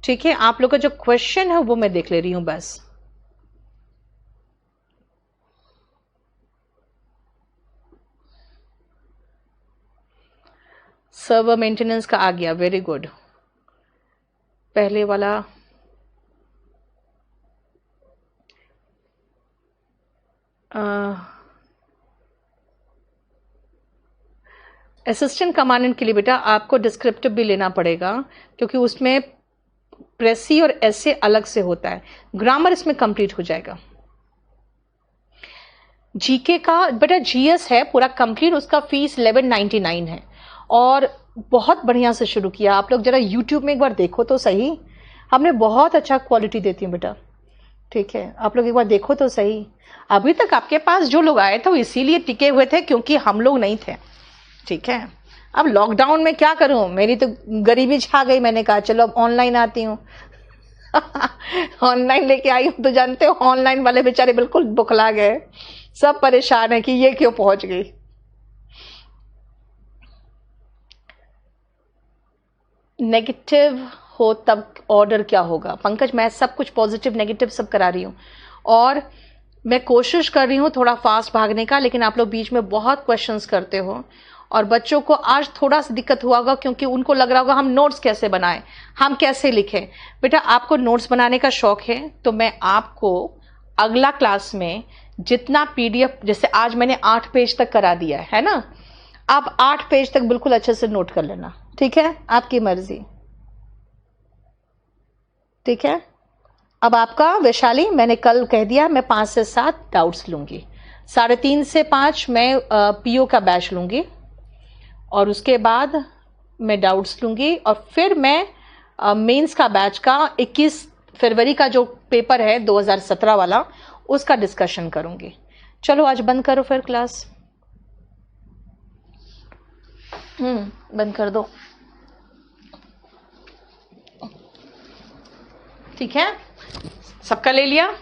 ठीक है, आप लोग का जो क्वेश्चन है वो मैं देख ले रही हूं बस। सर्वर मेंटेनेंस का आ गया, वेरी गुड। पहले वाला असिस्टेंट कमांडेंट के लिए बेटा आपको डिस्क्रिप्टिव भी लेना पड़ेगा, क्योंकि उसमें प्रेसी और ऐसे अलग से होता है। ग्रामर इसमें कंप्लीट हो जाएगा। जीके का बेटा जीएस है पूरा कंप्लीट, उसका फीस 1199 है और बहुत बढ़िया से शुरू किया। आप लोग जरा यूट्यूब में एक बार देखो तो सही, हमने बहुत अच्छा क्वालिटी देती हूँ बेटा। ठीक है, आप लोग एक बार देखो तो सही। अभी तक आपके पास जो लोग आए थे वो इसीलिए टिके हुए थे क्योंकि हम लोग नहीं थे। ठीक है, अब लॉकडाउन में क्या करूं, मेरी तो गरीबी छा गई। मैंने कहा चलो अब ऑनलाइन आती हूँ। ऑनलाइन लेके आई हूं तो जानते हो ऑनलाइन वाले बेचारे बिल्कुल बुखला गए, सब परेशान है कि ये क्यों पहुंच गई। नेगेटिव हो तब ऑर्डर क्या होगा? पंकज, मैं सब कुछ पॉजिटिव नेगेटिव सब करा रही हूँ और मैं कोशिश कर रही हूँ थोड़ा फास्ट भागने का, लेकिन आप लोग बीच में बहुत क्वेश्चंस करते हो और बच्चों को आज थोड़ा सा दिक्कत हुआ होगा क्योंकि उनको लग रहा होगा हम नोट्स कैसे बनाएं, हम कैसे लिखें। बेटा आपको नोट्स बनाने का शौक है तो मैं आपको अगला क्लास में जितना पीडीएफ, जैसे आज मैंने 8 पेज तक करा दिया है ना, आप 8 पेज तक बिल्कुल अच्छे से नोट कर लेना। ठीक है, आपकी मर्जी। ठीक है, अब आपका वैशाली, मैंने कल कह दिया मैं 5 से 7 डाउट्स लूंगी, 3:30 से 5 मैं पीओ का बैच लूंगी और उसके बाद मैं डाउट्स लूंगी और फिर मैं मेंस का बैच का 21 फरवरी का जो पेपर है 2017 वाला उसका डिस्कशन करूंगी। चलो आज बंद करो फिर क्लास। बंद कर दो। ठीक है, सबका ले लिया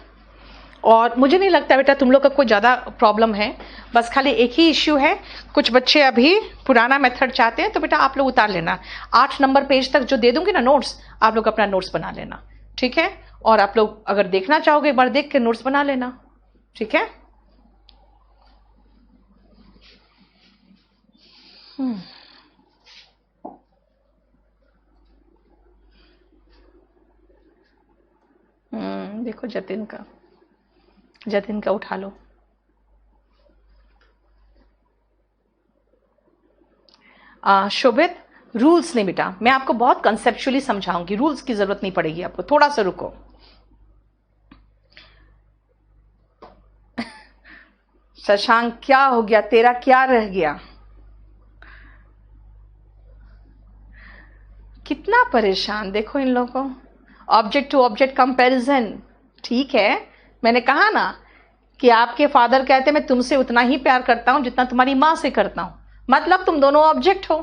और मुझे नहीं लगता बेटा तुम लोग का कोई ज़्यादा प्रॉब्लम है, बस खाली एक ही इश्यू है, कुछ बच्चे अभी पुराना मेथड चाहते हैं तो बेटा आप लोग उतार लेना। 8 नंबर पेज तक जो दे दूंगी ना नोट्स, आप लोग अपना नोट्स बना लेना। ठीक है, और आप लोग अगर देखना चाहोगे एक बार देख के नोट्स बना लेना। ठीक है, देखो जतिन का उठा लो। शोभित, रूल्स नहीं बेटा, मैं आपको बहुत कंसेप्चुअली समझाऊंगी, रूल्स की जरूरत नहीं पड़ेगी आपको, थोड़ा सा रुको। शशांक क्या हो गया, तेरा क्या रह गया? कितना परेशान देखो इन लोगों को। ऑब्जेक्ट टू ऑब्जेक्ट कंपैरिजन, ठीक है, मैंने कहा ना कि आपके फादर कहते मैं तुमसे उतना ही प्यार करता हूं जितना तुम्हारी मां से करता हूं, मतलब तुम दोनों ऑब्जेक्ट हो।